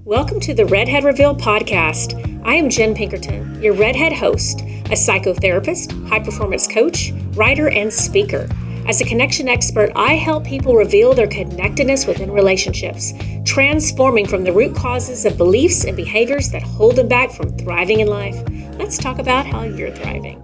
Welcome to the Redhead Reveal podcast. I am Jen Pinkerton, your Redhead host, a psychotherapist, high performance coach, writer, and speaker. As a connection expert, I help people reveal their connectedness within relationships, transforming from the root causes of beliefs and behaviors that hold them back from thriving in life. Let's talk about how you're thriving.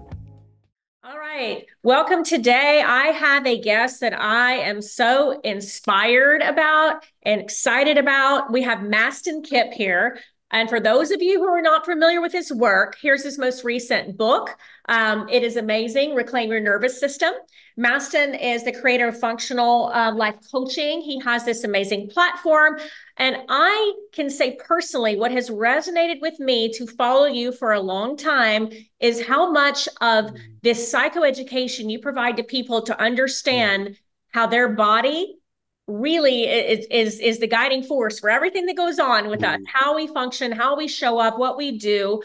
All right. Welcome today. I have a guest that I am so inspired about and excited about. We have Mastin Kipp here. And for those of you who are not familiar with his work, here's his most recent book. It is amazing, Reclaim Your Nervous System. Mastin is the creator of Functional Life Coaching. He has this amazing platform. And I can say personally, what has resonated with me to follow you for a long time is how much of this psychoeducation you provide to people to understand how their body really is the guiding force for everything that goes on with us, how we function, how we show up, what we do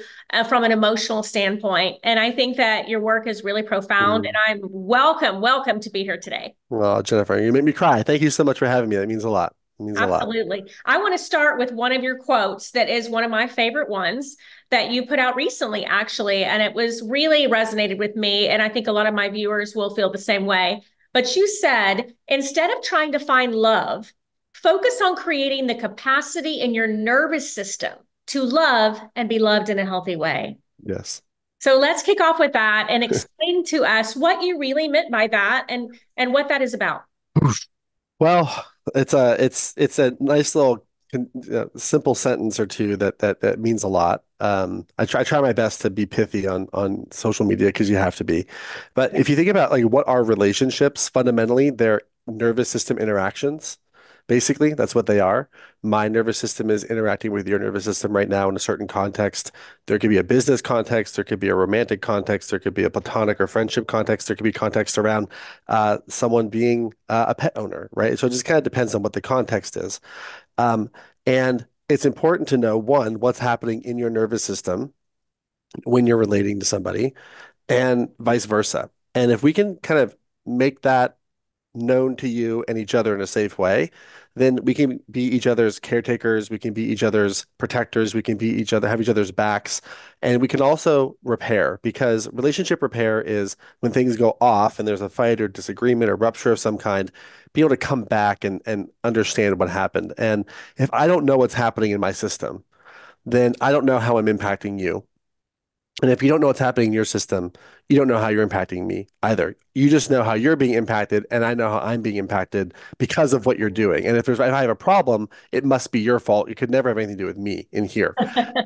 from an emotional standpoint. And I think that your work is really profound, and I'm welcome to be here today. Well, Jennifer, you make me cry. Thank you so much for having me. That means a lot. It means a lot. Absolutely. I want to start with one of your quotes that is one of my favorite ones that you put out recently, actually, and it was really resonated with me. And I think a lot of my viewers will feel the same way. But you said, instead of trying to find love, focus on creating the capacity in your nervous system to love and be loved in a healthy way. Yes. So let's kick off with that and explain to us what you really meant by that and what that is about. Well, it's a nice little simple sentence or two that means a lot. I try my best to be pithy on social media because you have to be. But if you think about like what are relationships, fundamentally, they're nervous system interactions. Basically, that's what they are. My nervous system is interacting with your nervous system right now in a certain context. There could be a business context, there could be a romantic context, there could be a platonic or friendship context, there could be context around someone being a pet owner, right? So it just kind of depends on what the context is. Um, and it's important to know, one, what's happening in your nervous system when you're relating to somebody, and vice versa. And if we can kind of make that known to you and each other in a safe way, then we can be each other's caretakers, we can be each other's protectors, we can be each other, have each other's backs, and we can also repair because relationship repair is when things go off and there's a fight or disagreement or rupture of some kind, be able to come back and understand what happened. And if I don't know what's happening in my system, then I don't know how I'm impacting you. And if you don't know what's happening in your system, you don't know how you're impacting me either. You just know how you're being impacted, and I know how I'm being impacted because of what you're doing. And if I have a problem, it must be your fault. It could never have anything to do with me in here.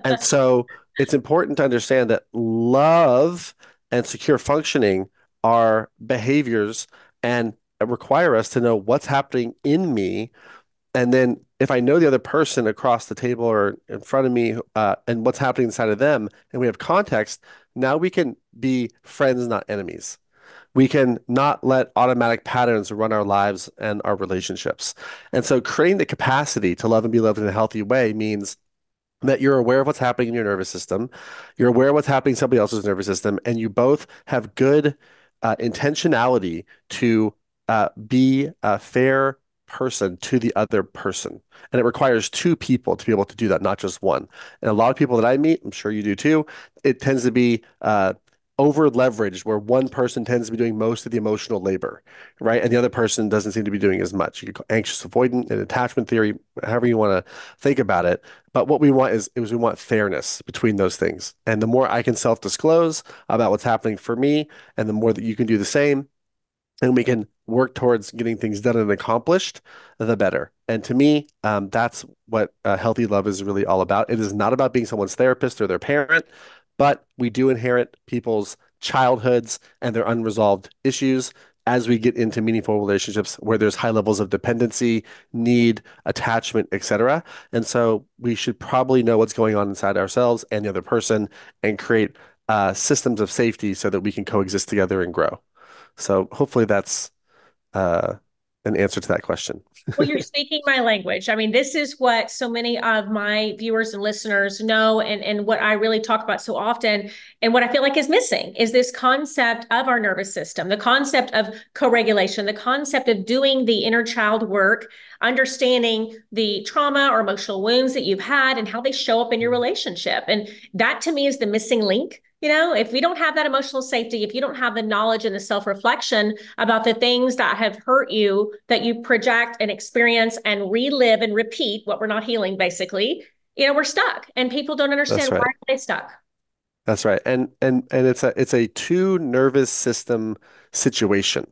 And so it's important to understand that love and secure functioning are behaviors and require us to know what's happening in me, and then if I know the other person across the table or in front of me, and what's happening inside of them, and we have context, now we can be friends, not enemies. We can not let automatic patterns run our lives and our relationships. And so creating the capacity to love and be loved in a healthy way means that you're aware of what's happening in your nervous system, you're aware of what's happening in somebody else's nervous system, and you both have good intentionality to be a fair person to the other person. And it requires two people to be able to do that, not just one. And a lot of people that I meet, I'm sure you do too, it tends to be over leveraged where one person tends to be doing most of the emotional labor, right? And the other person doesn't seem to be doing as much. You could call anxious avoidant and attachment theory, however you want to think about it. But what we want is we want fairness between those things. And the more I can self-disclose about what's happening for me, and the more that you can do the same, and we can work towards getting things done and accomplished, the better. And to me, that's what healthy love is really all about. It is not about being someone's therapist or their parent, but we do inherit people's childhoods and their unresolved issues as we get into meaningful relationships where there's high levels of dependency, need, attachment, etc. And so we should probably know what's going on inside ourselves and the other person and create systems of safety so that we can coexist together and grow. So hopefully that's uh, an answer to that question. Well, you're speaking my language. I mean, this is what so many of my viewers and listeners know, and what I really talk about so often, and what I feel like is missing is this concept of our nervous system, the concept of co-regulation, the concept of doing the inner child work, understanding the trauma or emotional wounds that you've had and how they show up in your relationship. And that to me is the missing link. You know, if we don't have that emotional safety, if you don't have the knowledge and the self reflection about the things that have hurt you, that you project and experience and relive and repeat what we're not healing, basically, we're stuck and people don't That's understand why right. are they stuck. That's right. And it's a two nervous system situation.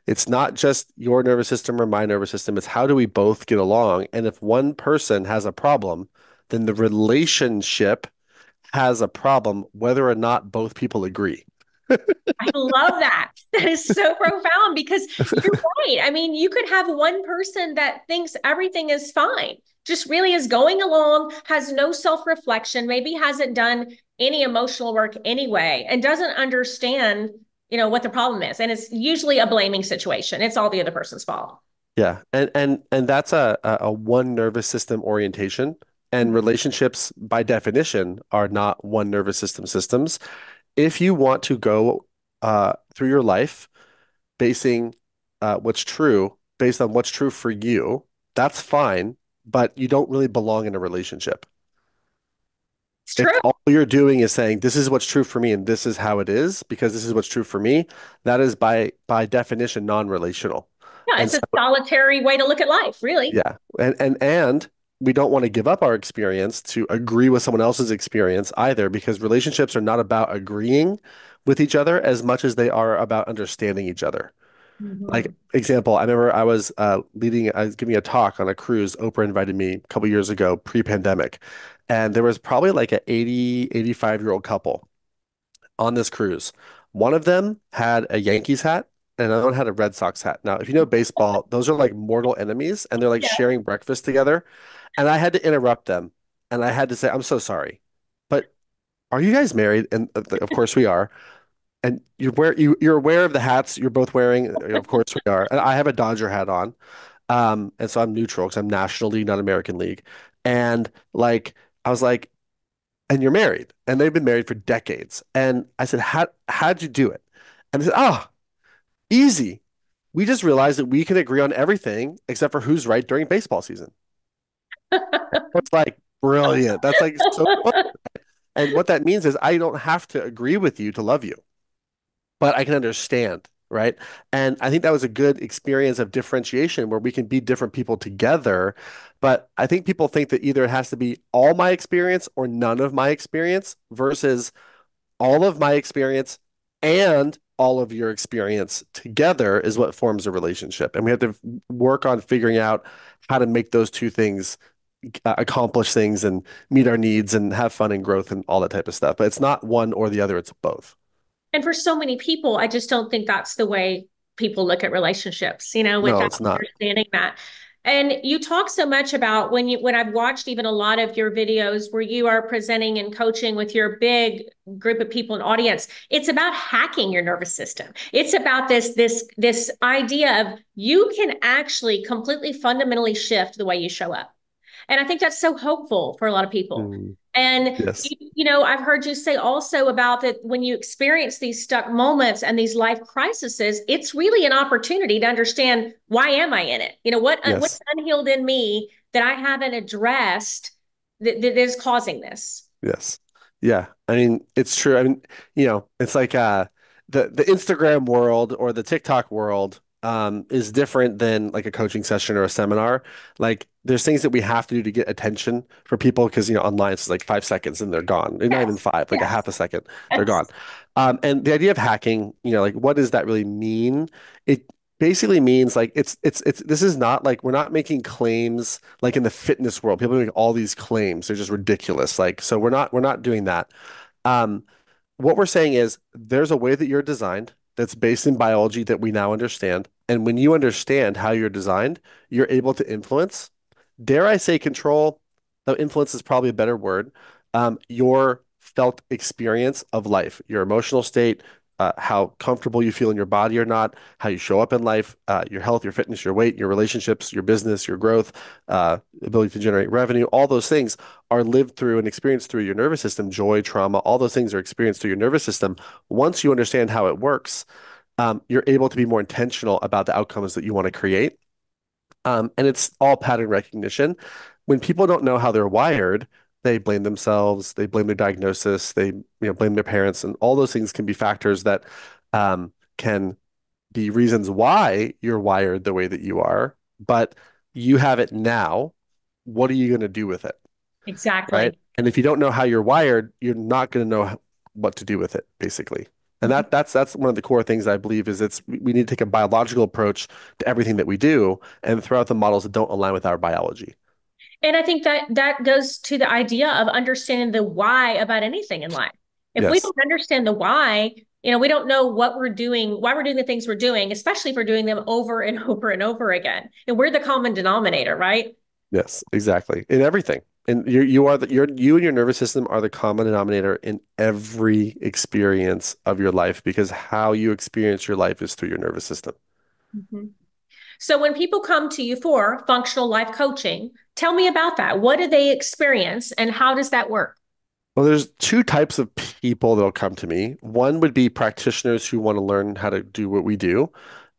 It's not just your nervous system or my nervous system. It's how do we both get along? And if one person has a problem, then the relationship has a problem, whether or not both people agree. I love that. That is so profound because you're right. I mean, you could have one person that thinks everything is fine, just really is going along, has no self reflection, maybe hasn't done any emotional work anyway, and doesn't understand, what the problem is. And it's usually a blaming situation. It's all the other person's fault. Yeah. And that's a one nervous system orientation. And relationships by definition are not one nervous system systems. If you want to go through your life basing what's true based on what's true for you, that's fine, but you don't really belong in a relationship. It's If true. all you're doing is saying this is what's true for me and this is how it is because this is what's true for me, that is by definition non-relational. Yeah, And it's so a solitary way to look at life, really. yeah, and we don't want to give up our experience to agree with someone else's experience either because relationships are not about agreeing with each other as much as they are about understanding each other. Like Mhm. example, I remember I was giving a talk on a cruise. Oprah invited me a couple years ago, pre-pandemic, and there was probably like an 80, 85-year-old couple on this cruise. One of them had a Yankees hat and another one had a Red Sox hat. Now, if you know baseball, those are like mortal enemies and they're like Yeah. sharing breakfast together. And I had to interrupt them and I had to say, I'm so sorry, but are you guys married? And of course we are. And you're aware of the hats you're both wearing. Of course we are. And I have a Dodger hat on. And so I'm neutral because I'm National League, not American League. And like I was like, and you're married. And they've been married for decades. And I said, how'd you do it? And they said, oh, easy. We just realized that we can agree on everything except for who's right during baseball season. It's like brilliant. That's like so fun. And what that means is I don't have to agree with you to love you, but I can understand, right? And I think that was a good experience of differentiation where we can be different people together. But I think people think that either it has to be all my experience or none of my experience versus all of my experience and all of your experience together is what forms a relationship. And we have to work on figuring out how to make those two things accomplish things and meet our needs and have fun and growth and all that type of stuff. But it's not one or the other, it's both. And for so many people, I just don't think that's the way people look at relationships, No, without it's not. understanding that. And you talk so much about when I've watched even a lot of your videos where you are presenting and coaching with your big group of people and audience, it's about hacking your nervous system. It's about this idea of you can actually completely fundamentally shift the way you show up. And I think that's so hopeful for a lot of people. Mm, And, yes. I've heard you say also about that when you experience these stuck moments and these life crises, it's really an opportunity to understand why am I in it? What's Yes. unhealed in me that I haven't addressed that is causing this? Yes. Yeah. I mean, it's true. I mean, it's like the Instagram world or the TikTok world is different than like a coaching session or a seminar. Like there's things that we have to do to get attention for people because online it's like 5 seconds and they're gone. Not even Yes. five, like a half Yes. a second, they're gone. Yes. And the idea of hacking, like what does that really mean? It basically means like it's this is not like we're not making claims like in the fitness world. People make all these claims. They're just ridiculous. Like so we're not doing that. Um, what we're saying is there's a way that you're designed that's based in biology that we now understand. And when you understand how you're designed, you're able to influence, dare I say control, though influence is probably a better word, your felt experience of life, your emotional state, how comfortable you feel in your body or not, how you show up in life, your health, your fitness, your weight, your relationships, your business, your growth, ability to generate revenue. All those things are lived through and experienced through your nervous system. Joy, trauma, all those things are experienced through your nervous system. Once you understand how it works, you're able to be more intentional about the outcomes that you want to create. And it's all pattern recognition. When people don't know how they're wired, they blame themselves, they blame their diagnosis, they blame their parents, and all those things can be factors that can be reasons why you're wired the way that you are. But you have it now. What are you going to do with it? Right? Exactly. And if you don't know how you're wired, you're not going to know what to do with it, basically. And Mhm. that's one of the core things I believe is we need to take a biological approach to everything that we do and throw out the models that don't align with our biology. And I think that that goes to the idea of understanding the why about anything in life. If we Yes. don't understand the why, we don't know what we're doing, why we're doing the things we're doing, especially if we're doing them over and over and over again. And we're the common denominator, right? Yes, exactly. In everything. And you and your nervous system are the common denominator in every experience of your life because how you experience your life is through your nervous system. Mhm. So when people come to you for functional life coaching, tell me about that. What do they experience and how does that work? Well, there's two types of people that'll come to me. One would be practitioners who want to learn how to do what we do.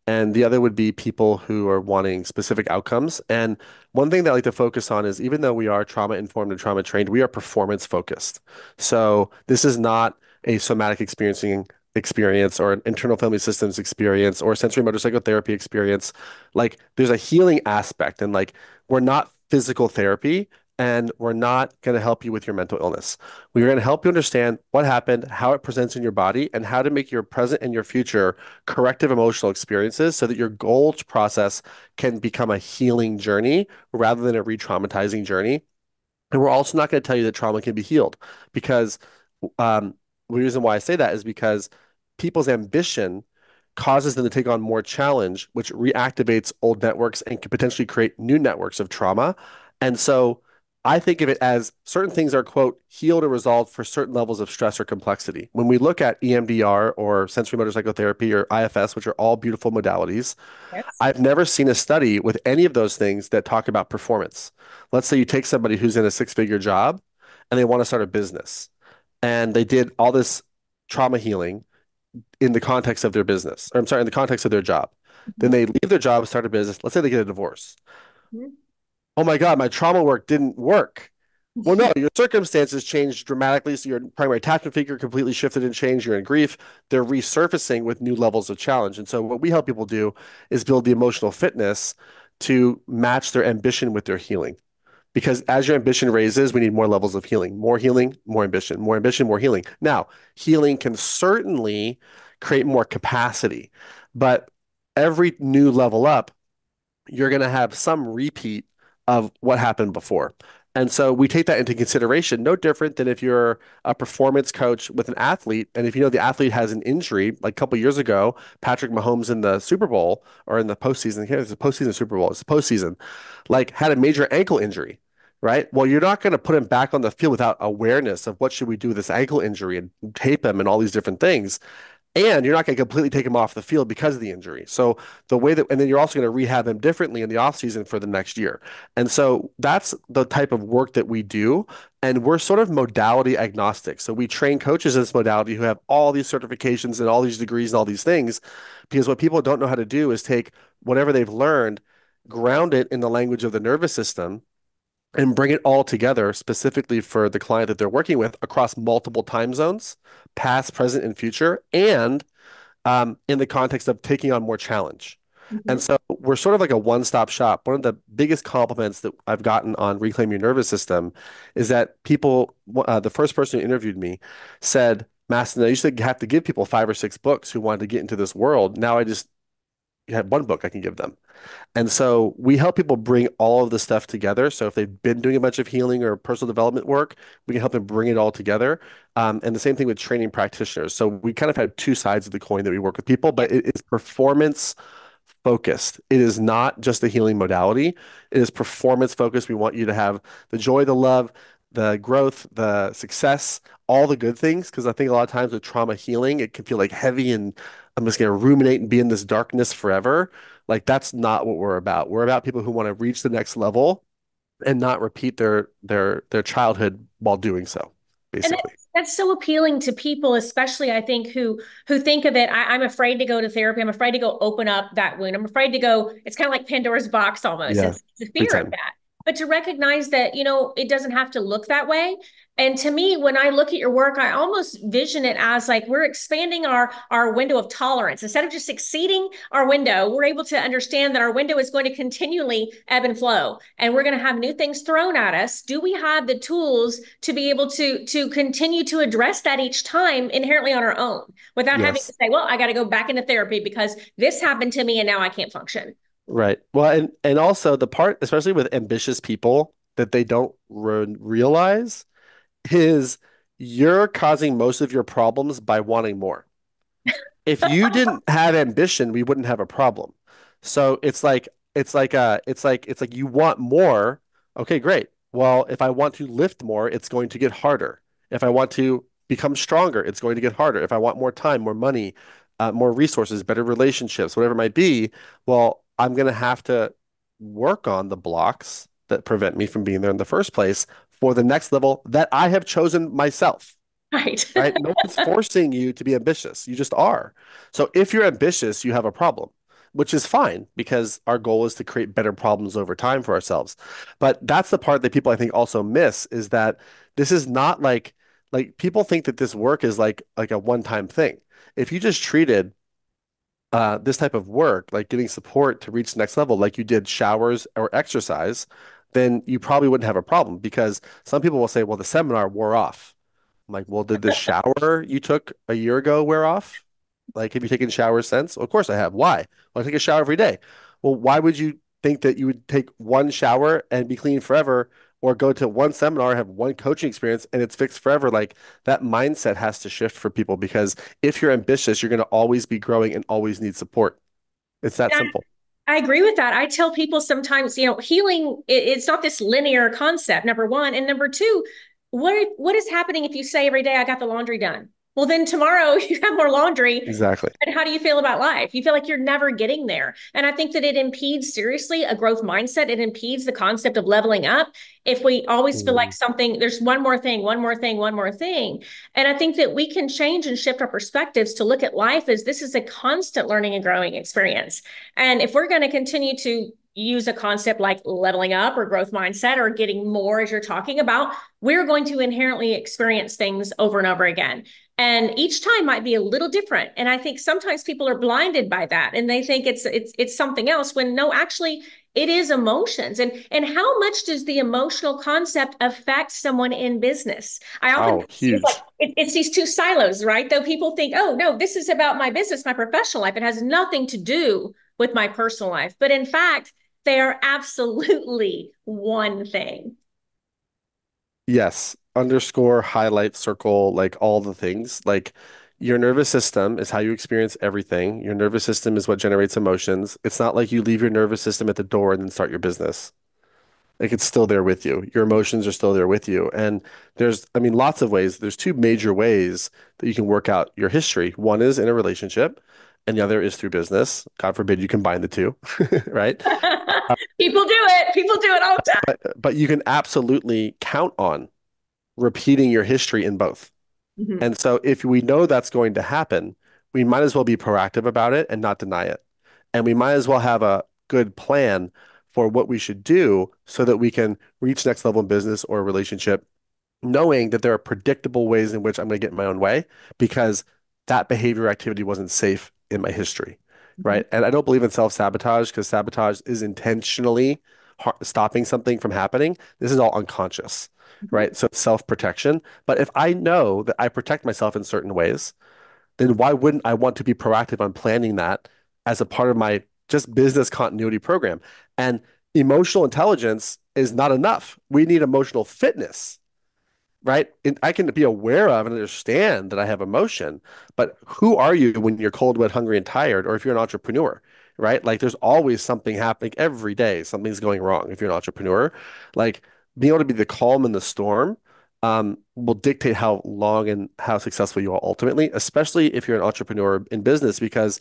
And the other would be people who are wanting specific outcomes. And one thing that I like to focus on is even though we are trauma informed and trauma trained, we are performance focused. So this is not a somatic experiencing experience or an internal family systems experience or sensory motor psychotherapy experience. Like there's a healing aspect and like we're not physical therapy and we're not going to help you with your mental illness. We're going to help you understand what happened, how it presents in your body, and how to make your present and your future corrective emotional experiences so that your goals process can become a healing journey rather than a re-traumatizing journey. And we're also not going to tell you that trauma can be healed because um, the reason why I say that is because people's ambition causes them to take on more challenge, which reactivates old networks and can potentially create new networks of trauma. And so I think of it as certain things are, quote, healed or resolved for certain levels of stress or complexity. When we look at EMDR or sensory motor psychotherapy or IFS, which are all beautiful modalities, Yes. I've never seen a study with any of those things that talk about performance. Let's say you take somebody who's in a six-figure job and they want to start a business, and they did all this trauma healing in the context of their business, or I'm sorry, in the context of their job. Then Mhm. they leave their job, start a business. Let's say they get a divorce. Mhm. Oh my God, my trauma work didn't work. Well, no, your circumstances changed dramatically. So your primary attachment figure completely shifted and changed. You're in grief. They're resurfacing with new levels of challenge. And so what we help people do is build the emotional fitness to match their ambition with their healing. Because as your ambition raises, we need more levels of healing, more ambition, more healing. Now, healing can certainly create more capacity, but every new level up you're going to have some repeat of what happened before. And so we take that into consideration, no different than if you're a performance coach with an athlete. And if you know the athlete has an injury, like a couple years ago, Patrick Mahomes in the Super Bowl or in the postseason, here it's the postseason Super Bowl, it's the postseason, like had a major ankle injury, right? Well, you're not going to put him back on the field without awareness of what should we do with this ankle injury and tape him and all these different things. And you're not going to completely take him off the field because of the injury. So the way that, and then you're also going to rehab him differently in the offseason for the next year. And so that's the type of work that we do. And we're sort of modality agnostic. So we train coaches in this modality who have all these certifications and all these degrees and all these things, because what people don't know how to do is take whatever they've learned, ground it in the language of the nervous system, and bring it all together specifically for the client that they're working with across multiple time zones, past, present, and future, and in the context of taking on more challenge. And Mhm. so we're sort of like a one-stop shop. One of the biggest compliments that I've gotten on Reclaim Your Nervous System is that the first person who interviewed me said, Mastin, I used to have to give people 5 or 6 books who wanted to get into this world. Now I just have one book I can give them. And so we help people bring all of the stuff together. So if they've been doing a bunch of healing or personal development work, we can help them bring it all together. And the same thing with training practitioners. So we kind of have two sides of the coin that we work with people, but it is performance focused. It is not just a healing modality. It is performance focused. We want you to have the joy, the love, the growth, the success, all the good things. Because I think a lot of times with trauma healing, it can feel like heavy and I'm just going to ruminate and be in this darkness forever. Like that's not what we're about. We're about people who want to reach the next level and not repeat their childhood while doing so, And basically. that's so appealing to people, especially I think who think of it. I'm afraid to go to therapy. I'm afraid to go open up that wound. I'm afraid to go. It's kind of like Pandora's box almost. Yeah, It's a big fear of time. that. But to recognize that, it doesn't have to look that way. And to me, when I look at your work, I almost vision it as like we're expanding our window of tolerance. Instead of just exceeding our window, we're able to understand that our window is going to continually ebb and flow, and we're going to have new things thrown at us. Do we have the tools to be able to continue to address that each time inherently on our own without having to Yes. say, well, I got to go back into therapy because this happened to me and now I can't function. Right. Well, and also the part, especially with ambitious people, that they don't realize is you're causing most of your problems by wanting more. If you didn't have ambition, we wouldn't have a problem. So it's like you want more. Okay, great. Well, if I want to lift more, it's going to get harder. If I want to become stronger, it's going to get harder. If I want more time, more money, more resources, better relationships, whatever it might be, well, I'm going to have to work on the blocks that prevent me from being there in the first place for the next level that I have chosen myself, Right. right? No one's forcing you to be ambitious. You just are. So if you're ambitious, you have a problem, which is fine because our goal is to create better problems over time for ourselves. But that's the part that people I think also miss is that this is not like people think that this work is like a one-time thing. If you just treated this type of work, like getting support to reach the next level, like you did showers or exercise, then you probably wouldn't have a problem because some people will say, well, the seminar wore off. I'm like, well, did the shower you took a year ago wear off? Like, have you taken showers since? Well, of course I have. Why? Well, I take a shower every day. Well, why would you think that you would take one shower and be clean forever, or go to one seminar, have one coaching experience, and it's fixed forever? Like, that mindset has to shift for people because if you're ambitious, you're going to always be growing and always need support. It's that And simple. I agree with that. I tell people sometimes, healing, it's not this linear concept, number one. And number two, what is happening if you say every day, I got the laundry done? Well, then tomorrow you have more laundry. Exactly. And how do you feel about life? You feel like you're never getting there. And I think that it impedes seriously a growth mindset. It impedes the concept of leveling up. If we always feel like Mhm. something, there's one more thing, one more thing, one more thing. And I think that we can change and shift our perspectives to look at life as this is a constant learning and growing experience. And if we're going to continue to use a concept like leveling up or growth mindset or getting more, as you're talking about, we're going to inherently experience things over and over again. And each time might be a little different. And I think sometimes people are blinded by that and they think it's something else when no, actually it is emotions. And how much does the emotional concept affect someone in business? I often Oh, see it's like huge. it's these two silos, right? Though people think, oh no, this is about my business, my professional life. It has nothing to do with my personal life. But in fact, they are absolutely one thing. Yes. Underscore, highlight, circle, like all the things. Like your nervous system is how you experience everything. Your nervous system is what generates emotions. It's not like you leave your nervous system at the door and then start your business. Like it's still there with you. Your emotions are still there with you. And I mean, lots of ways. There's two major ways that you can work out your history. One is in a relationship, and the other is through business. God forbid you combine the two, right? People do it. People do it all the time. But you can absolutely count on repeating your history in both. Mhm. And so if we know that's going to happen, we might as well be proactive about it and not deny it. And we might as well have a good plan for what we should do so that we can reach next level in business or relationship, knowing that there are predictable ways in which I'm going to get in my own way because that behavior activity wasn't safe in my history, Mhm. right? And I don't believe in self-sabotage because sabotage is intentionally stopping something from happening. This is all unconscious, Mhm. right? So it's self-protection. But if I know that I protect myself in certain ways, then why wouldn't I want to be proactive on planning that as a part of my just business continuity program? And emotional intelligence is not enough. We need emotional fitness, right? And I can be aware of and understand that I have emotion, but who are you when you're cold, wet, hungry, and tired, or if you're an entrepreneur, right? Like there's always something happening every day. Something's going wrong if you're an entrepreneur. Like being able to be the calm in the storm will dictate how long and how successful you are ultimately, especially if you're an entrepreneur in business, because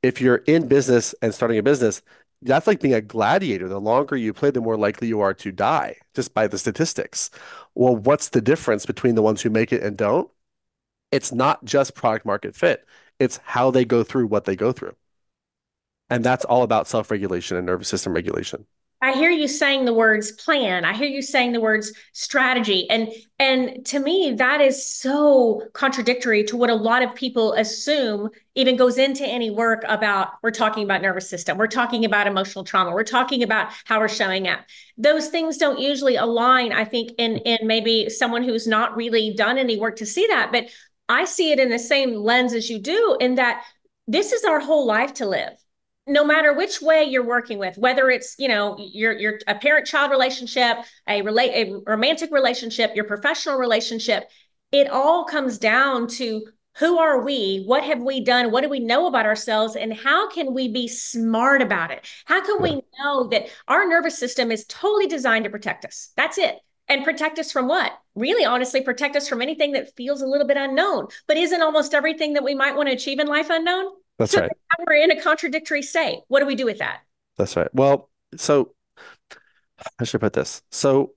if you're in business and starting a business, that's like being a gladiator. The longer you play, the more likely you are to die, just by the statistics. Well, what's the difference between the ones who make it and don't? It's not just product market fit. It's how they go through what they go through. And that's all about self-regulation and nervous system regulation. I hear you saying the words plan. I hear you saying the words strategy. And to me, that is so contradictory to what a lot of people assume even goes into any work about we're talking about nervous system, we're talking about emotional trauma, we're talking about how we're showing up. Those things don't usually align, I think, in maybe someone who's not really done any work to see that. But I see it in the same lens as you do, in that this is our whole life to live, no matter which way you're working with, whether it's, you're a parent-child relationship, a romantic relationship, your professional relationship, it all comes down to who are we? What have we done? What do we know about ourselves? And how can we be smart about it? How can Yeah, we know that our nervous system is totally designed to protect us? That's it. And protect us from what? Really, honestly, protect us from anything that feels a little bit unknown. But isn't almost everything that we might want to achieve in life unknown? that's So right. now we're in a contradictory state. What do we do with that? That's right. Well, so I should put this. So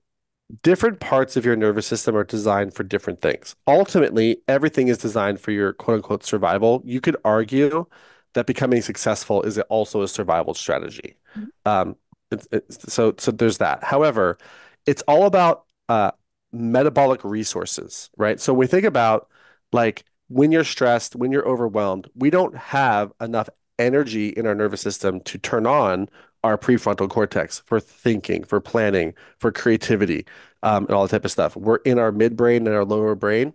different parts of your nervous system are designed for different things. Ultimately, everything is designed for your quote unquote survival. You could argue that becoming successful is also a survival strategy. Um, so there's that. However, it's all about metabolic resources, right? So we think about like when you're stressed, when you're overwhelmed, we don't have enough energy in our nervous system to turn on our prefrontal cortex for thinking, for planning, for creativity, and all that type of stuff. We're in our midbrain and our lower brain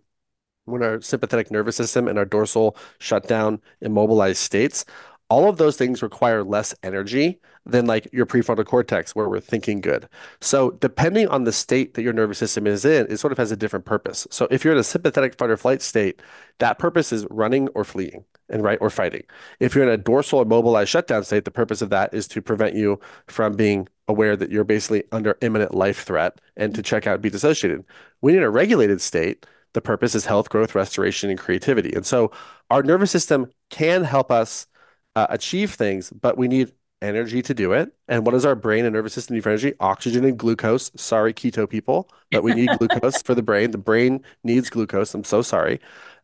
when our sympathetic nervous system and our dorsal shut down, immobilized states. All of those things require less energy than like your prefrontal cortex, where we're thinking good. So, depending on the state that your nervous system is in, it sort of has a different purpose. So, if you're in a sympathetic fight or flight state, that purpose is running or fleeing and right or fighting. If you're in a dorsal immobilized shutdown state, the purpose of that is to prevent you from being aware that you're basically under imminent life threat and to check out and be dissociated. When you're in a regulated state, the purpose is health, growth, restoration, and creativity. And so our nervous system can help us achieve things, but we need energy to do it. And what does our brain and nervous system need for energy? Oxygen and glucose. Sorry, keto people, but we need glucose for the brain. The brain needs glucose. I'm so sorry.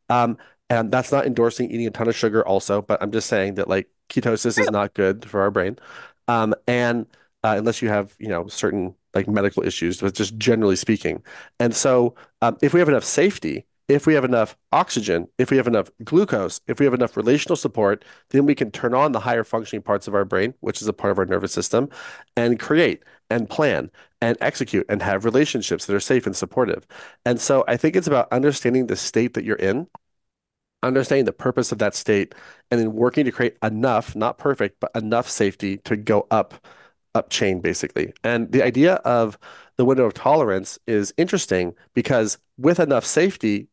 Um, and that's not endorsing eating a ton of sugar also, but I'm just saying that like ketosis is not good for our brain. And unless you have, certain like medical issues, but just generally speaking. And so if we have enough safety, if we have enough oxygen, if we have enough glucose, if we have enough relational support, then we can turn on the higher functioning parts of our brain, which is a part of our nervous system, and create and plan and execute and have relationships that are safe and supportive. And so I think it's about understanding the state that you're in, understanding the purpose of that state, and then working to create enough, not perfect, but enough safety to go up chain basically. And the idea of the window of tolerance is interesting because with enough safety,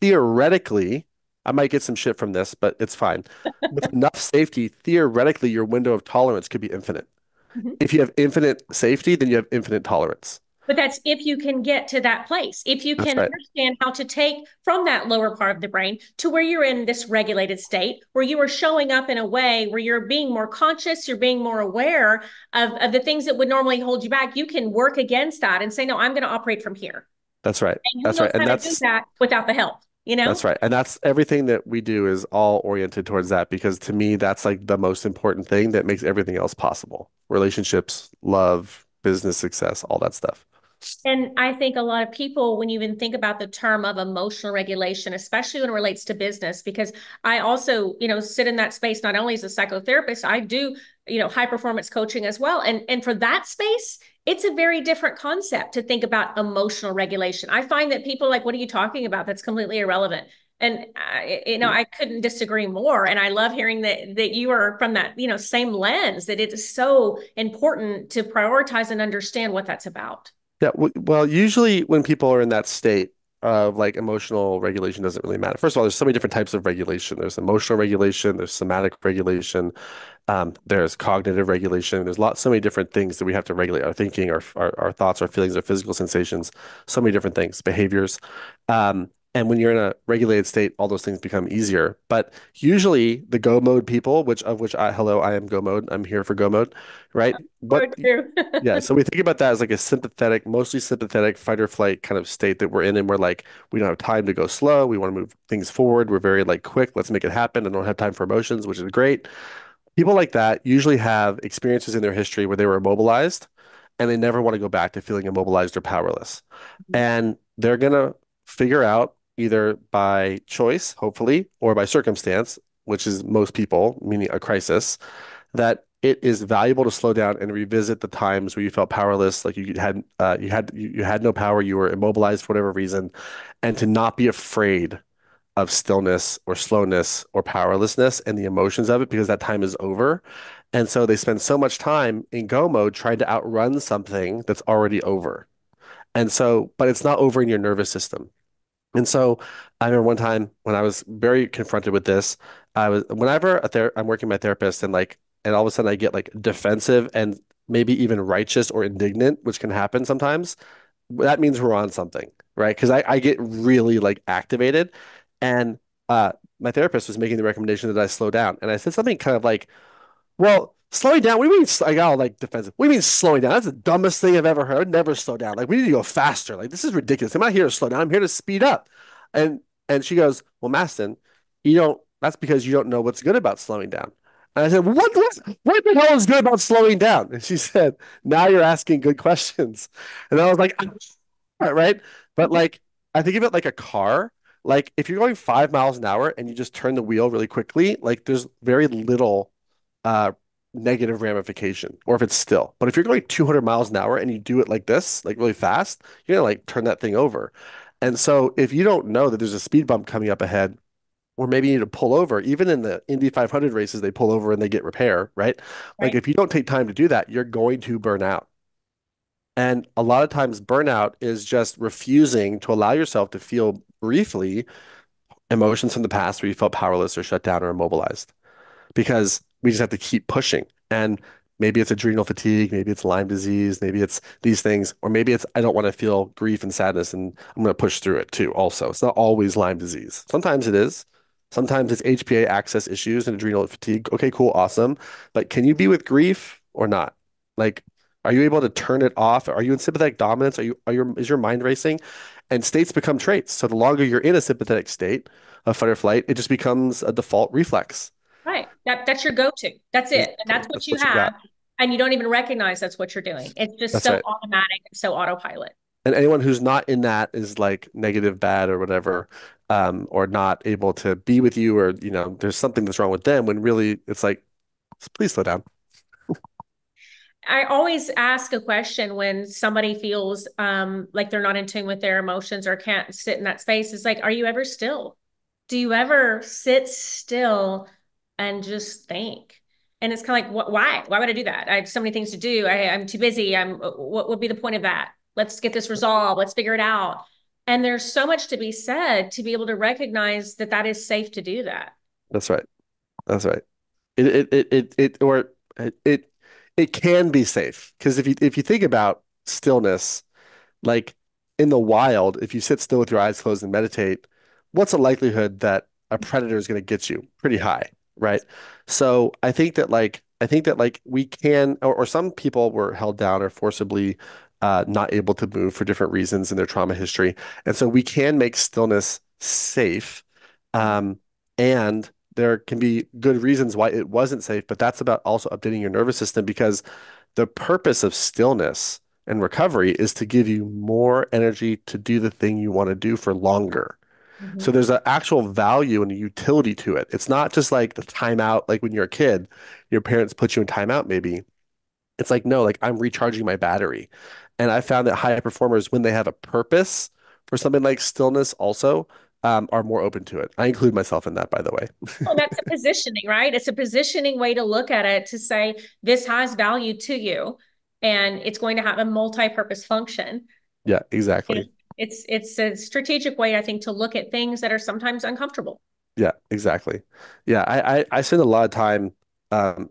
theoretically, I might get some shit from this, but it's fine. With enough safety, theoretically, your window of tolerance could be infinite. Mhm. If you have infinite safety, then you have infinite tolerance. But that's if you can get to that place, if you That's can right. understand how to take from that lower part of the brain to where you're in this regulated state, where you are showing up in a way where you're being more conscious, you're being more aware of the things that would normally hold you back. You can work against that and say, no, I'm going to operate from here. That's right. And who That's right. knows how And to do that without the help, you know? that's right. And that's everything that we do is all oriented towards that because to me, that's like the most important thing that makes everything else possible. Relationships, love, business success, all that stuff. And I think a lot of people, when you even think about the term of emotional regulation, especially when it relates to business, because I also, sit in that space not only as a psychotherapist, I do, high performance coaching as well. And for that space, it's a very different concept to think about emotional regulation. I find that people are like, what are you talking about? That's completely irrelevant. And I couldn't disagree more. And I love hearing that you are from that, same lens, that it is so important to prioritize and understand what that's about. Yeah, well, usually when people are in that state, of like emotional regulation doesn't really matter. First of all, there's so many different types of regulation. There's emotional regulation, there's somatic regulation, there's cognitive regulation. There's so many different things that we have to regulate: our thinking, our thoughts, our feelings, our physical sensations, so many different things, behaviors. And when you're in a regulated state, all those things become easier. But usually the go mode people, which hello, I am go mode. I'm here for go mode, right? Or What true. Yeah, so we think about that as like a sympathetic, mostly sympathetic fight or flight kind of state that we're in, and we're like, we don't have time to go slow. We want to move things forward. We're very like quick. Let's make it happen. I don't have time for emotions, which is great. People like that usually have experiences in their history where they were immobilized, and they never want to go back to feeling immobilized or powerless. And they're gonna figure out either by choice, hopefully, or by circumstance, which is most people, meaning a crisis, that it is valuable to slow down and revisit the times where you felt powerless, like you had no power, you were immobilized for whatever reason, and to not be afraid of stillness or slowness or powerlessness and the emotions of it, because that time is over. And so they spend so much time in go mode trying to outrun something that's already over. And so, but it's not over in your nervous system. And so I remember one time when I was very confronted with this, I was whenever I'm working with my therapist, and all of a sudden I get like defensive and maybe even righteous or indignant, which can happen sometimes. That means we're on something, right? Because I get really like activated. And my therapist was making the recommendation that I slow down. And I said something kind of like, well, slowing down. What do you mean? I got all like defensive. What do you mean slowing down? That's the dumbest thing I've ever heard. Never slow down. Like we need to go faster. Like this is ridiculous. I'm not here to slow down. I'm here to speed up. And she goes, well, Maston, you don't. That's because you don't know what's good about slowing down. And I said, what the hell is good about slowing down? And she said, now you're asking good questions. And I was like, right. But like, I think of it like a car. Like if you're going 5 miles an hour and you just turn the wheel really quickly, like there's very little uh, negative ramification, or if it's still. But if you're going 200 miles an hour and you do it like this, like really fast, you're gonna like turn that thing over. And so if you don't know that there's a speed bump coming up ahead, or maybe you need to pull over, even in the Indy 500 races, they pull over and they get repair, right? Like Right. if you don't take time to do that, you're going to burn out. And a lot of times, burnout is just refusing to allow yourself to feel briefly emotions from the past where you felt powerless or shut down or immobilized, because we just have to keep pushing. And maybe it's adrenal fatigue, maybe it's Lyme disease, maybe it's these things, or maybe it's I don't want to feel grief and sadness and I'm going to push through it too. Also, it's not always Lyme disease. Sometimes it is. Sometimes it's HPA access issues and adrenal fatigue. Okay, cool, awesome. But can you be with grief or not? Like, are you able to turn it off? Are you in sympathetic dominance? Is your mind racing? And states become traits. So the longer you're in a sympathetic state of fight or flight, it just becomes a default reflex. Right. That's your go-to. That's it. And that's what That's you what you have. got. And you don't even recognize that's what you're doing. It's just That's so right. automatic, so autopilot. And anyone who's not in that is like negative, bad, or whatever, or not able to be with you, or there's something that's wrong with them. When really, it's like, please slow down. I always ask a question when somebody feels like they're not in tune with their emotions or can't sit in that space. It's like, are you ever still? Do you ever sit still and just think? And it's kind of like, why? Why would I do that? I have so many things to do. I'm too busy. What would be the point of that? Let's get this resolved. Let's figure it out. And there's so much to be said to be able to recognize that that is safe to do that. That's right. That's right. Or it can be safe, because if you think about stillness, like in the wild, if you sit still with your eyes closed and meditate, what's the likelihood that a predator is going to get you? Pretty high, right? So I think that like we can, or some people were held down or forcibly not able to move for different reasons in their trauma history, and so we can make stillness safe. And there can be good reasons why it wasn't safe, but that's about also updating your nervous system, because the purpose of stillness and recovery is to give you more energy to do the thing you want to do for longer. So Mhm. there's an actual value and a utility to it. It's not just like the timeout, like when you're a kid, your parents put you in timeout, maybe. It's like, no, like I'm recharging my battery. And I found that high performers, when they have a purpose for something like stillness, also are more open to it. I include myself in that, by the way. Well, that's a positioning, right? It's a positioning way to look at it to say this has value to you and it's going to have a multi-purpose function. Yeah, And exactly. It's a strategic way, I think, to look at things that are sometimes uncomfortable. Yeah, exactly. Yeah, I spend a lot of time um,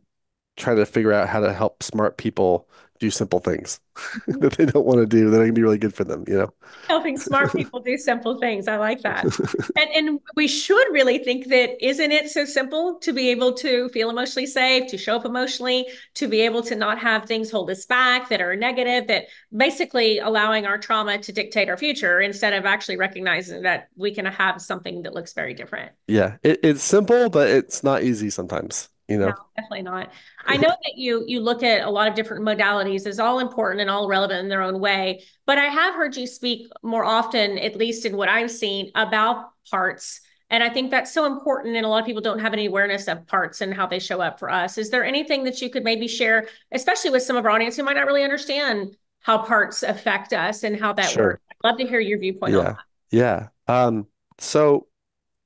trying to figure out how to help smart people do simple things that they don't want to do that are going to be really good for them, you know? Helping smart people do simple things. I like that. And we should really think that isn't it so simple to be able to feel emotionally safe, to show up emotionally, to be able to not have things hold us back that are negative, that basically allowing our trauma to dictate our future instead of actually recognizing that we can have something that looks very different. Yeah, it's simple, but it's not easy sometimes, you No, know? definitely not. I know that you look at a lot of different modalities as all important and all relevant in their own way, but I have heard you speak more often, at least in what I've seen, about parts. And I think that's so important, and a lot of people don't have any awareness of parts and how they show up for us. Is there anything that you could maybe share, especially with some of our audience who might not really understand how parts affect us and how that Sure. works? I'd love to hear your viewpoint on Yeah. Yeah. So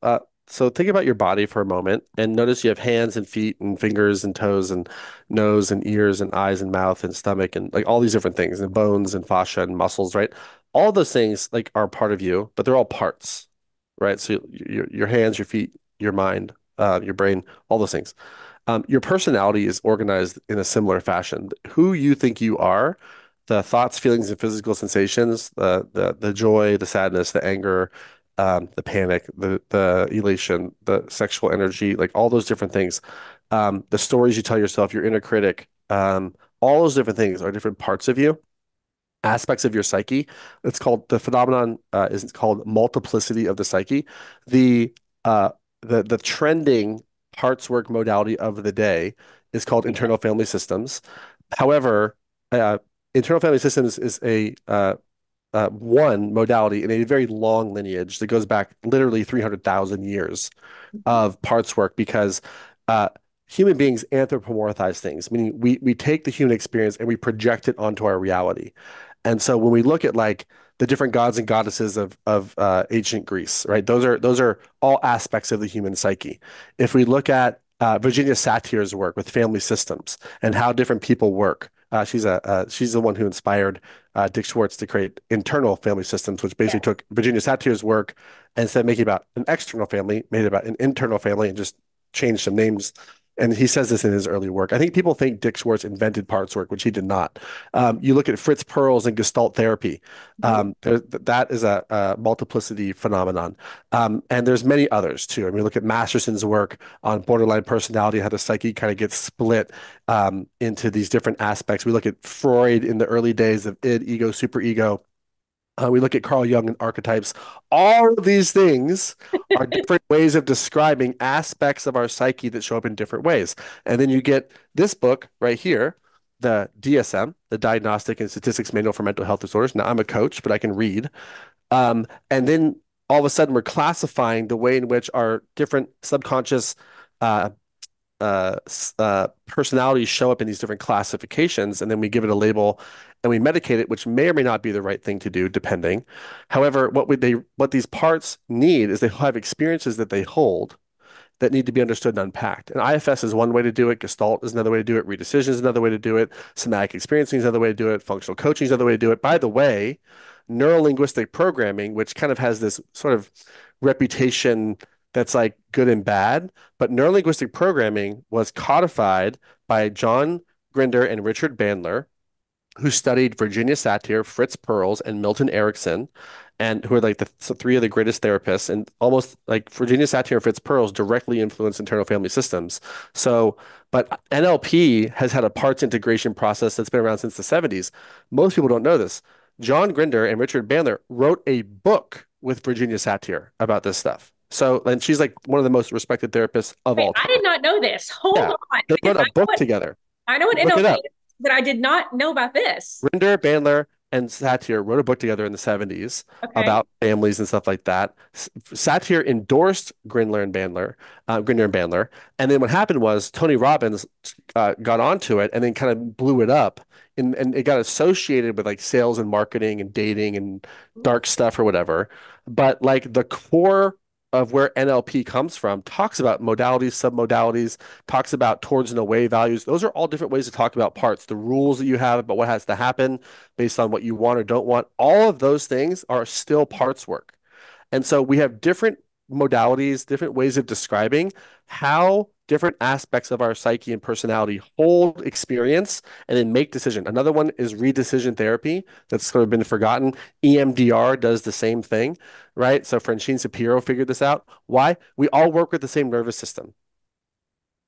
Uh, so think about your body for a moment and notice you have hands and feet and fingers and toes and nose and ears and eyes and mouth and stomach and like all these different things and bones and fascia and muscles, right? All those things like are part of you, but they're all parts, right? So your hands, your feet, your mind, your brain, all those things. Your personality is organized in a similar fashion. Who you think you are, the thoughts, feelings, and physical sensations, the joy, the sadness, the anger, the panic, the elation, the sexual energy, like all those different things. The stories you tell yourself, your inner critic, all those different things are different parts of you, aspects of your psyche. It's called the phenomenon is called multiplicity of the psyche. The uh, the trending parts work modality of the day is called that. internal family systems. However, uh, internal family systems is a one modality in a very long lineage that goes back literally 300,000 years of parts work because uh, human beings anthropomorphize things, meaning we take the human experience and we project it onto our reality. And so when we look at like the different gods and goddesses of ancient Greece, right? Those are all aspects of the human psyche. If we look at Virginia Satir's work with family systems and how different people work, she's the one who inspired Dick Schwartz to create internal family systems, which Yeah. basically took Virginia Satir's work and instead of making it about an external family, made it about an internal family and just changed some names. And he says this in his early work. I think people think Dick Schwartz invented parts work, which he did not. You look at Fritz Perls and Gestalt therapy. Mhm. That is a multiplicity phenomenon. And there's many others too. I mean, look at Masterson's work on borderline personality, how the psyche kind of gets split into these different aspects. We look at Freud in the early days of id, ego, superego. We look at Carl Jung and archetypes. All of these things are different ways of describing aspects of our psyche that show up in different ways. And then you get this book right here, the DSM, the Diagnostic and Statistics Manual for Mental Health Disorders. Now, I'm a coach, but I can read. And then all of a sudden, we're classifying the way in which our different subconscious uh, personalities show up in these different classifications, and then we give it a label and we medicate it, which may or may not be the right thing to do, depending. However, what these parts need is they have experiences that they hold that need to be understood and unpacked. And IFS is one way to do it. Gestalt is another way to do it. Redecision is another way to do it. Somatic experiencing is another way to do it. Functional coaching is another way to do it. By the way, neurolinguistic programming, which kind of has this sort of reputation that's like good and bad, but neurolinguistic programming was codified by John Grinder and Richard Bandler, who studied Virginia Satir, Fritz Perls, and Milton Erickson, and who are like the three of the greatest therapists. And almost like Virginia Satir and Fritz Perls directly influence internal family systems. So, but NLP has had a parts integration process that's been around since the 70s. Most people don't know this. John Grinder and Richard Bandler wrote a book with Virginia Satir about this stuff. So, and she's like one of the most respected therapists of Wait, all I time. did not know this. Hold Yeah, on, they because wrote a book together. I know what Look it NLP up. is, but I did not know about this. Rinder, Bandler, and Satir wrote a book together in the 70s Okay. about families and stuff like that. Satir endorsed Grinder and Bandler. And then what happened was Tony Robbins got onto it and then kind of blew it up. And it got associated with like sales and marketing and dating and dark stuff or whatever. But like the core of where NLP comes from talks about modalities, submodalities, talks about towards and away values. Those are all different ways to talk about parts, the rules that you have about what has to happen based on what you want or don't want. All of those things are still parts work. And so we have different modalities, different ways of describing how different aspects of our psyche and personality hold experience and then make decision. Another one is redecision therapy that's sort of been forgotten. EMDR does the same thing, right? So Francine Shapiro figured this out. Why? We all work with the same nervous system.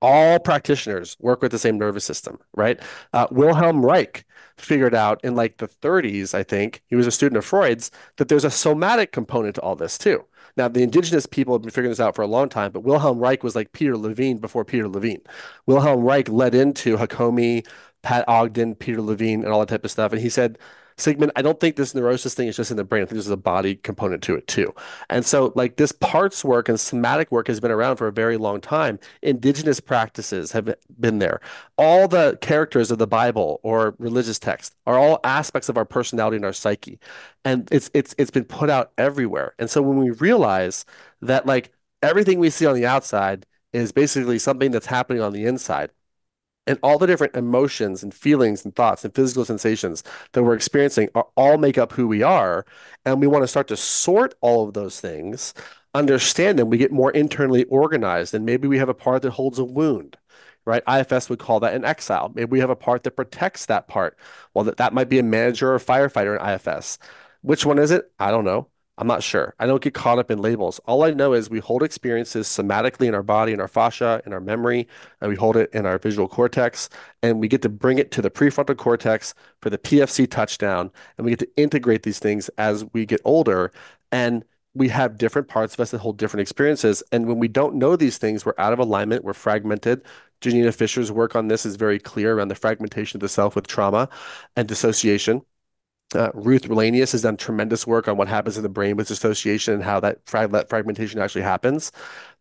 All practitioners work with the same nervous system, right? Wilhelm Reich figured out in like the 30s, I think, he was a student of Freud's, that there's a somatic component to all this too. Now, the indigenous people have been figuring this out for a long time, but Wilhelm Reich was like Peter Levine before Peter Levine. Wilhelm Reich led into Hakomi, Pat Ogden, Peter Levine, and all that type of stuff. And he said, Sigmund, I don't think this neurosis thing is just in the brain. I think there's a body component to it too. And so, like, this parts work and somatic work has been around for a very long time. Indigenous practices have been there. All the characters of the Bible or religious text are all aspects of our personality and our psyche. And it's been put out everywhere. And so when we realize that like everything we see on the outside is basically something that's happening on the inside, and all the different emotions and feelings and thoughts and physical sensations that we're experiencing are all make up who we are. And we want to start to sort all of those things, understand them. We get more internally organized. And maybe we have a part that holds a wound, right? IFS would call that an exile. Maybe we have a part that protects that part. Well, that might be a manager or a firefighter in IFS. Which one is it? I don't know. I'm not sure. I don't get caught up in labels. All I know is we hold experiences somatically in our body, in our fascia, in our memory, and we hold it in our visual cortex, and we get to bring it to the prefrontal cortex for the PFC touchdown, and we get to integrate these things as we get older, and we have different parts of us that hold different experiences. And when we don't know these things, we're out of alignment, we're fragmented. Janina Fisher's work on this is very clear around the fragmentation of the self with trauma and dissociation. Ruth Relanius has done tremendous work on what happens in the brain with dissociation and how that fragmentation actually happens.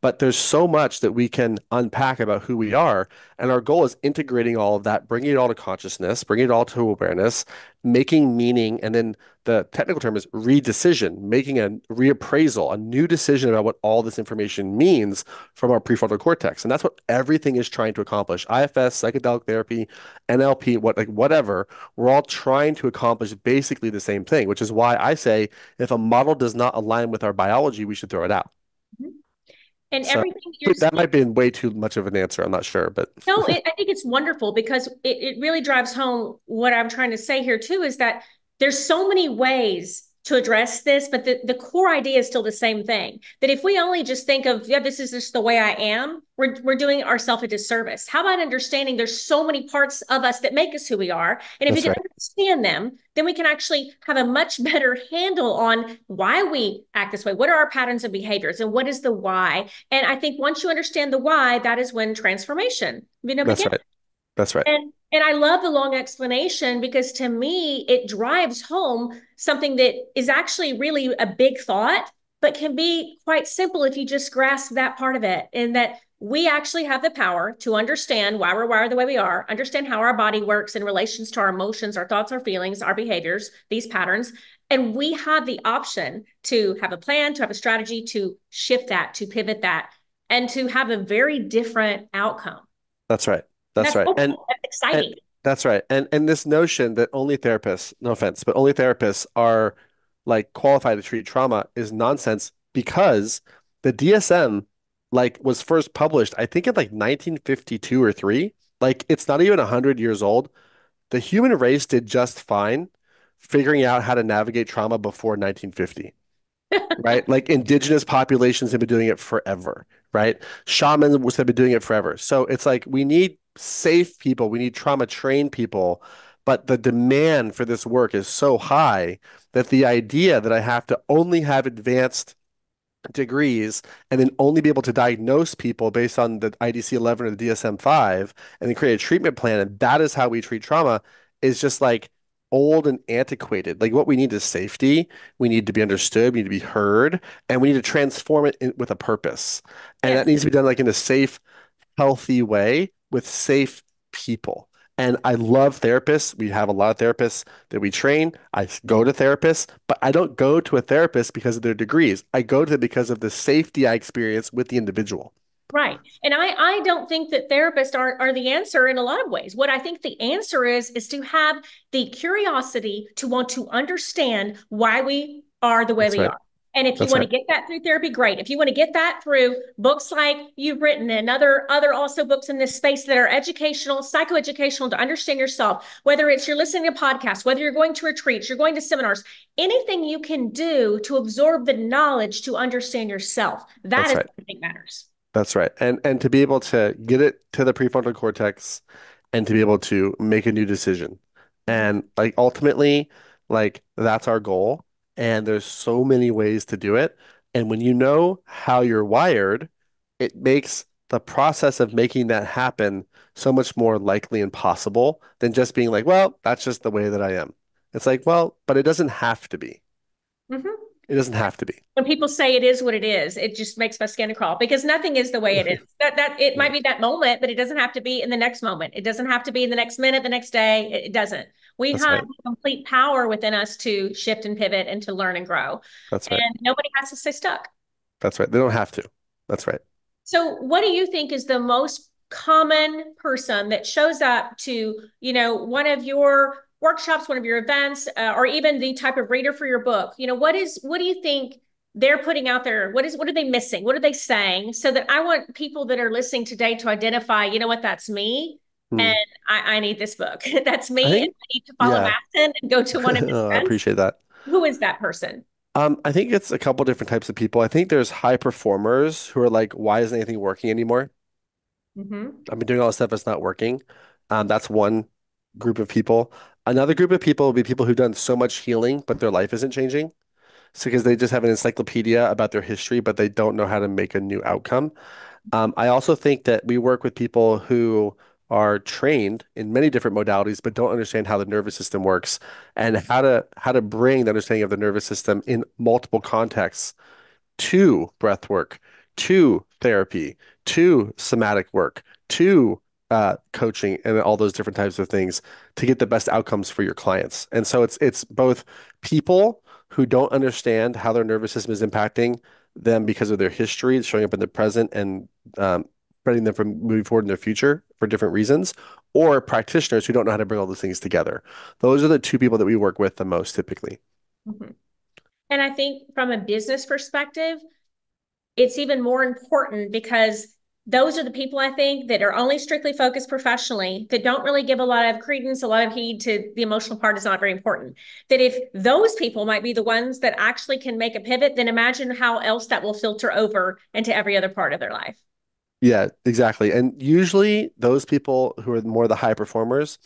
But there's so much that we can unpack about who we are. And our goal is integrating all of that, bringing it all to consciousness, bringing it all to awareness, making meaning. And then the technical term is redecision, making a reappraisal, a new decision about what all this information means from our prefrontal cortex. And that's what everything is trying to accomplish. IFS, psychedelic therapy, NLP, whatever, we're all trying to accomplish basically the same thing, which is why I say if a model does not align with our biology, we should throw it out. Mhm. And So everything you're that saying, might be way too much of an answer. I'm not sure, but no, I think it's wonderful because it really drives home what I'm trying to say here too, is that there's so many ways to address this, but the core idea is still the same thing. That if we only just think of, yeah, this is just the way I am, we're doing ourselves a disservice. How about understanding there's so many parts of us that make us who we are? And if we that's can right. understand them, then we can actually have a much better handle on why we act this way. What are our patterns and behaviors? And what is the why? And I think once you understand the why, that is when transformation, That's begins. right. That's right. And I love the long explanation because to me it drives home something that is actually really a big thought, but can be quite simple if you just grasp that part of it. And that we actually have the power to understand why we're wired the way we are, understand how our body works in relations to our emotions, our thoughts, our feelings, our behaviors, these patterns. And we have the option to have a plan, to have a strategy, to shift that, to pivot that, and to have a very different outcome. That's right. And That's that's right. hopeful, that's And exciting. that's right. And this notion that only therapists, no offense, but only therapists are like qualified to treat trauma is nonsense because the DSM like was first published, I think in like 1952 or 3. Like it's not even 100 years old. The human race did just fine figuring out how to navigate trauma before 1950, right? Like indigenous populations have been doing it forever, right? Shamans have been doing it forever. So it's like we need safe people, we need trauma trained people, but the demand for this work is so high that the idea that I have to only have advanced degrees and then only be able to diagnose people based on the IDC-11 or the DSM-5 and then create a treatment plan and that is how we treat trauma is just like old and antiquated. Like what we need is safety. We need to be understood. We need to be heard, and we need to transform it with a purpose. And that Yes. needs to be done like in a safe, healthy way with safe people. And I love therapists. We have a lot of therapists that we train. I go to therapists, but I don't go to a therapist because of their degrees. I go to them because of the safety I experience with the individual. Right. And I don't think that therapists are the answer in a lot of ways. What I think the answer is to have the curiosity to want to understand why we are the way That's we right. are. And if you That's want to right. get that through therapy, great. If you want to get that through books like you've written and other also books in this space that are educational, psychoeducational to understand yourself, whether it's you're listening to podcasts, whether you're going to retreats, you're going to seminars, anything you can do to absorb the knowledge to understand yourself, that That's is right. what I think matters. That's right. And to be able to get it to the prefrontal cortex and to be able to make a new decision. Mhm. And like ultimately, like that's our goal. And there's so many ways to do it. And when you know how you're wired, it makes the process of making that happen so much more likely and possible than just being like, well, that's just the way that I am. It's like, well, but it doesn't have to be. Mhm. It doesn't have to be. When people say it is what it is, it just makes my skin crawl because nothing is the way it is. That it Yeah, might be that moment, but it doesn't have to be in the next moment. It doesn't have to be in the next minute, the next day. It doesn't. We that's have right. complete power within us to shift and pivot and to learn and grow. That's right. And nobody has to stay stuck. That's right. They don't have to. That's right. So, what do you think is the most common person that shows up to, one of your workshops, one of your events, or even the type of reader for your book? What do you think they're putting out there? What are they missing? What are they saying? So that I want people that are listening today to identify, what, that's me. And Hmm. I need this book. That's I me. And think, I need to follow yeah, Madison and go to one of his oh, I events. appreciate that. Who is that person? I think it's a couple different types of people. I think there's high performers who are like, why isn't anything working anymore? Hmm. I've been doing all this stuff that's not working. That's one group of people. Another group of people will be people who've done so much healing, but their life isn't changing. So because they just have an encyclopedia about their history, but they don't know how to make a new outcome. I also think that we work with people who are trained in many different modalities, but don't understand how the nervous system works and how to bring the understanding of the nervous system in multiple contexts to breath work, to therapy, to somatic work, to coaching, and all those different types of things to get the best outcomes for your clients. And so it's both people who don't understand how their nervous system is impacting them because of their history, showing up in the present and preventing them from moving forward in their future for different reasons, or practitioners who don't know how to bring all those things together. Those are the two people that we work with the most typically. Hmm. And I think from a business perspective, it's even more important because those are the people I think that are only strictly focused professionally, that don't really give a lot of credence, a lot of heed to the emotional part is not very important. That if those people might be the ones that actually can make a pivot, then imagine how else that will filter over into every other part of their life. Yeah, exactly. And usually those people who are more the high performers,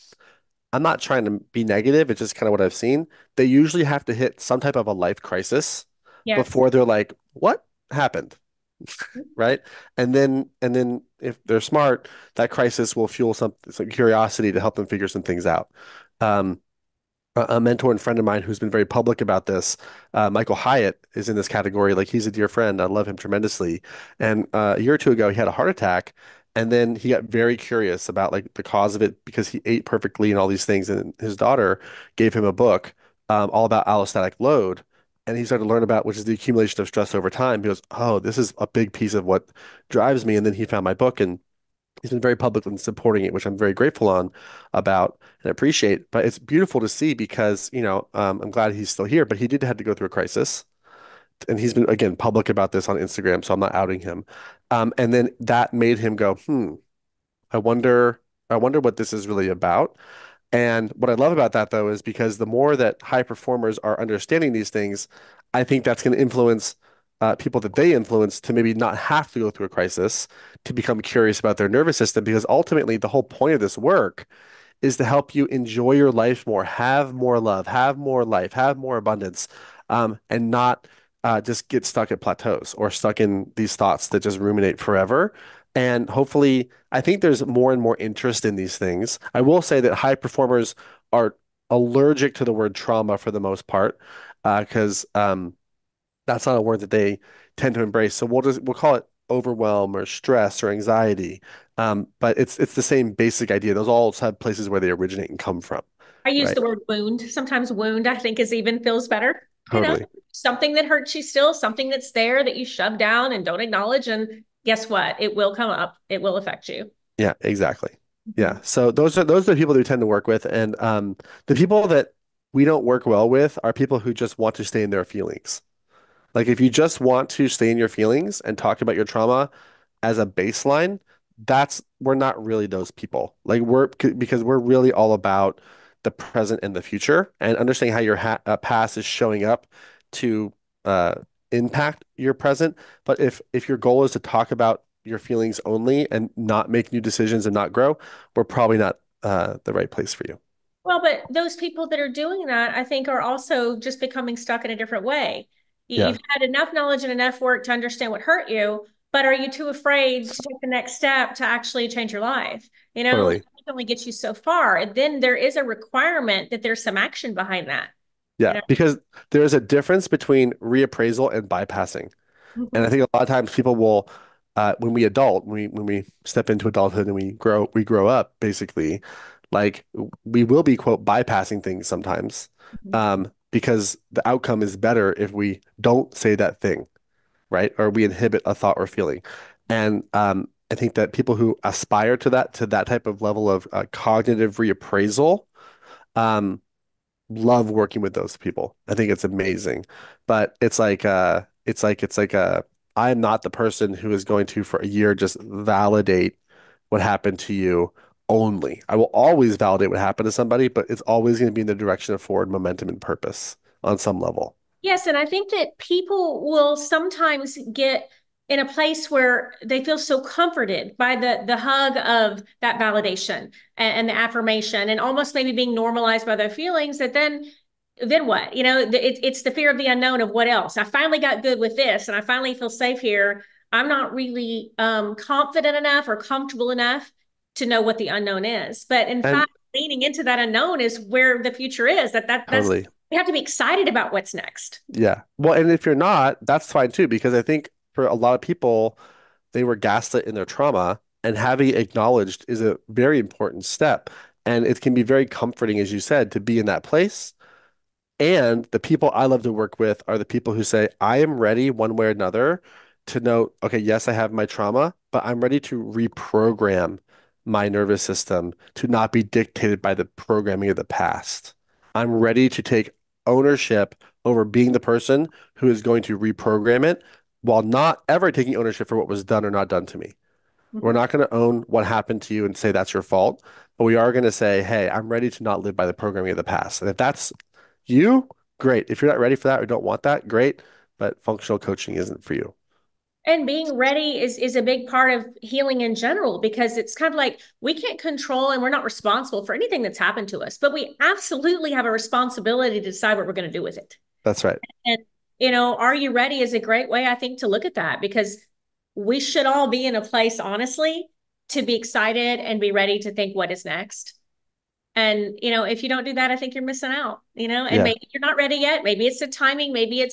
I'm not trying to be negative, it's just kind of what I've seen. They usually have to hit some type of a life crisis Yes. before they're like, what happened? Right? And then if they're smart, that crisis will fuel some curiosity to help them figure some things out. Um, a mentor and friend of mine who's been very public about this, Michael Hyatt, is in this category. Like he's a dear friend. I love him tremendously. And a year or two ago, he had a heart attack, and then he got very curious about like the cause of it because he ate perfectly and all these things. And his daughter gave him a book all about allostatic load. And he started to learn about which is the accumulation of stress over time. He goes, "Oh, this is a big piece of what drives me." And then he found my book and he's been very public in supporting it, which I'm very grateful on about and appreciate. But it's beautiful to see because, I'm glad he's still here, but he did have to go through a crisis. And he's been, again, public about this on Instagram, so I'm not outing him. And then that made him go, I wonder, I wonder what this is really about. And what I love about that, though, is because the more that high performers are understanding these things, I think that's going to influence people that they influence to maybe not have to go through a crisis, to become curious about their nervous system. Because ultimately, the whole point of this work is to help you enjoy your life more, have more love, have more life, have more abundance, and not just get stuck at plateaus or stuck in these thoughts that just ruminate forever. And hopefully, I think there's more and more interest in these things. I will say that high performers are allergic to the word trauma for the most part, because that's not a word that they tend to embrace. So we'll call it overwhelm or stress or anxiety. But it's the same basic idea. Those all have places where they originate and come from, I use right? the word wound. Sometimes wound, I think, is even feels better. You know, Totally. something that hurts you still, something that's there that you shove down and don't acknowledge. And guess what? It will come up. It will affect you. Yeah, exactly. Mhm. Yeah. So those are the people that we tend to work with. And the people that we don't work well with are people who just want to stay in their feelings. Like if you just want to stay in your feelings and talk about your trauma as a baseline, that's we're not really those people. Like because we're really all about the present and the future and understanding how your past is showing up to uh, impact your present. But if your goal is to talk about your feelings only and not make new decisions and not grow, we're probably not the right place for you. Well, but those people that are doing that, I think, are also just becoming stuck in a different way. Yeah, You've had enough knowledge and enough work to understand what hurt you, but are you too afraid to take the next step to actually change your life? totally. It only gets you so far. And then there is a requirement that there's some action behind that, you Yeah, know? because there is a difference between reappraisal and bypassing. And I Mhm. think a lot of times people will, when we adult, when we step into adulthood and we grow up, basically, like we will be, quote, bypassing things sometimes, because the outcome is better if we don't say that thing, right? Or we inhibit a thought or feeling. And I think that people who aspire to that type of level of cognitive reappraisal, um, love working with those people. I think it's amazing. But I'm not the person who is going to for a year just validate what happened to you only. I will always validate what happened to somebody, but it's always going to be in the direction of forward momentum and purpose on some level. Yes, and I think that people will sometimes get in a place where they feel so comforted by the hug of that validation and the affirmation and almost maybe being normalized by their feelings that then what? It's the fear of the unknown of what else. I finally got good with this and I finally feel safe here. I'm not really confident enough or comfortable enough to know what the unknown is. But in And fact, leaning into that unknown is where the future is. That's totally. we have to be excited about what's next. Yeah. Well, and if you're not, that's fine too, because I think for a lot of people, they were gaslit in their trauma, and having acknowledged is a very important step. And it can be very comforting, as you said, to be in that place. And the people I love to work with are the people who say, I am ready one way or another to know, okay, yes, I have my trauma, but I'm ready to reprogram my nervous system to not be dictated by the programming of the past. I'm ready to take ownership over being the person who is going to reprogram it while not ever taking ownership for what was done or not done to me. We're Mhm. not going to own what happened to you and say that's your fault, but we are going to say, hey, I'm ready to not live by the programming of the past. And if that's you, great. If you're not ready for that or don't want that, great. But functional coaching isn't for you. And being ready is a big part of healing in general because it's kind of like we can't control and we're not responsible for anything that's happened to us, but we absolutely have a responsibility to decide what we're going to do with it. That's right. And are you ready is a great way I think to look at that because we should all be in a place honestly to be excited and be ready to think what is next. And if you don't do that, I think you're missing out, and Yeah. maybe you're not ready yet. Maybe it's the timing, maybe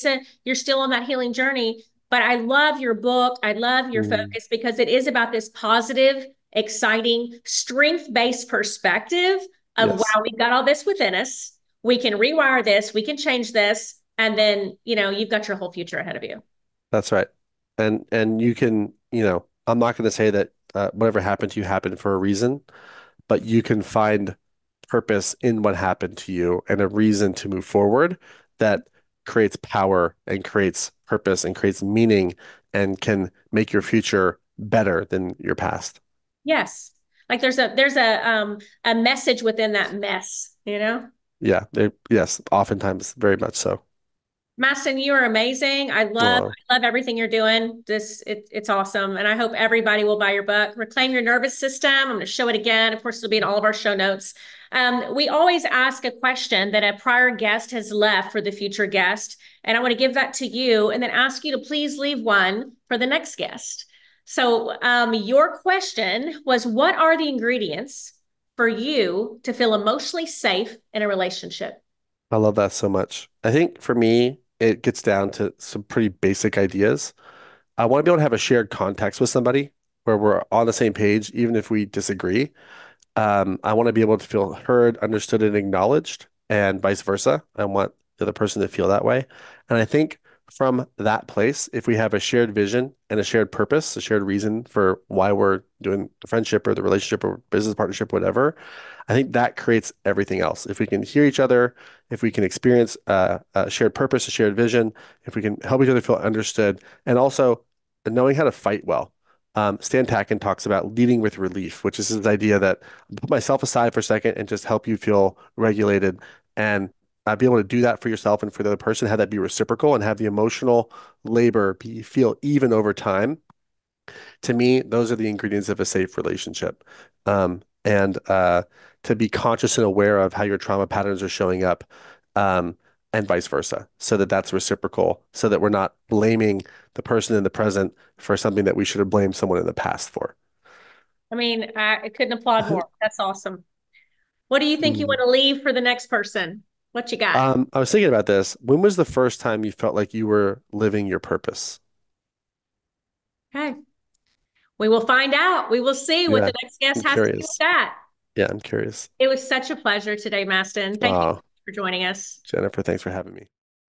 you're still on that healing journey. But I love your book. I love your Mm, focus because it is about this positive, exciting, strength-based perspective of yes, wow, we've got all this within us. We can rewire this, we can change this, and then, you've got your whole future ahead of you. that's right. And you can, I'm not going to say that whatever happened to you happened for a reason, but you can find purpose in what happened to you and a reason to move forward that creates power and creates purpose and creates meaning and can make your future better than your past. Yes. Like there's a message within that mess. Yeah, yes, oftentimes very much so. Maston, you are amazing. Oh, I love everything you're doing. It's awesome. And I hope everybody will buy your book, Reclaim Your Nervous System. I'm going to show it again. Of course, it'll be in all of our show notes. We always ask a question that a prior guest has left for the future guest. And I want to give that to you and then ask you to please leave one for the next guest. So, your question was, what are the ingredients for you to feel emotionally safe in a relationship? I love that so much. I think for me, it gets down to some pretty basic ideas. I want to be able to have a shared context with somebody where we're on the same page, even if we disagree. I want to be able to feel heard, understood, and acknowledged, and vice versa. I want the other person to feel that way. And I think from that place, if we have a shared vision and a shared purpose, a shared reason for why we're doing the friendship or the relationship or business partnership, whatever, I think that creates everything else. If we can hear each other, if we can experience a shared purpose, a shared vision, if we can help each other feel understood, and also knowing how to fight well. Stan Tatkin talks about leading with relief, which is this idea that put myself aside for a second and just help you feel regulated and be able to do that for yourself and for the other person, have that be reciprocal and have the emotional labor feel even over time. To me, those are the ingredients of a safe relationship. And to be conscious and aware of how your trauma patterns are showing up, and vice versa, so that that's reciprocal, so that we're not blaming the person in the present for something that we should have blamed someone in the past for. I mean, I couldn't applaud more. That's awesome. What do you think you Hmm. want to leave for the next person? What you got? I was thinking about this. When was the first time you felt like you were living your purpose? Okay. We will find out. We will see what Yeah, the next guest I'm has to do with curious. that. Yeah, I'm curious. It was such a pleasure today, Maston. Thank you Oh, for joining us. Jennifer, thanks for having me.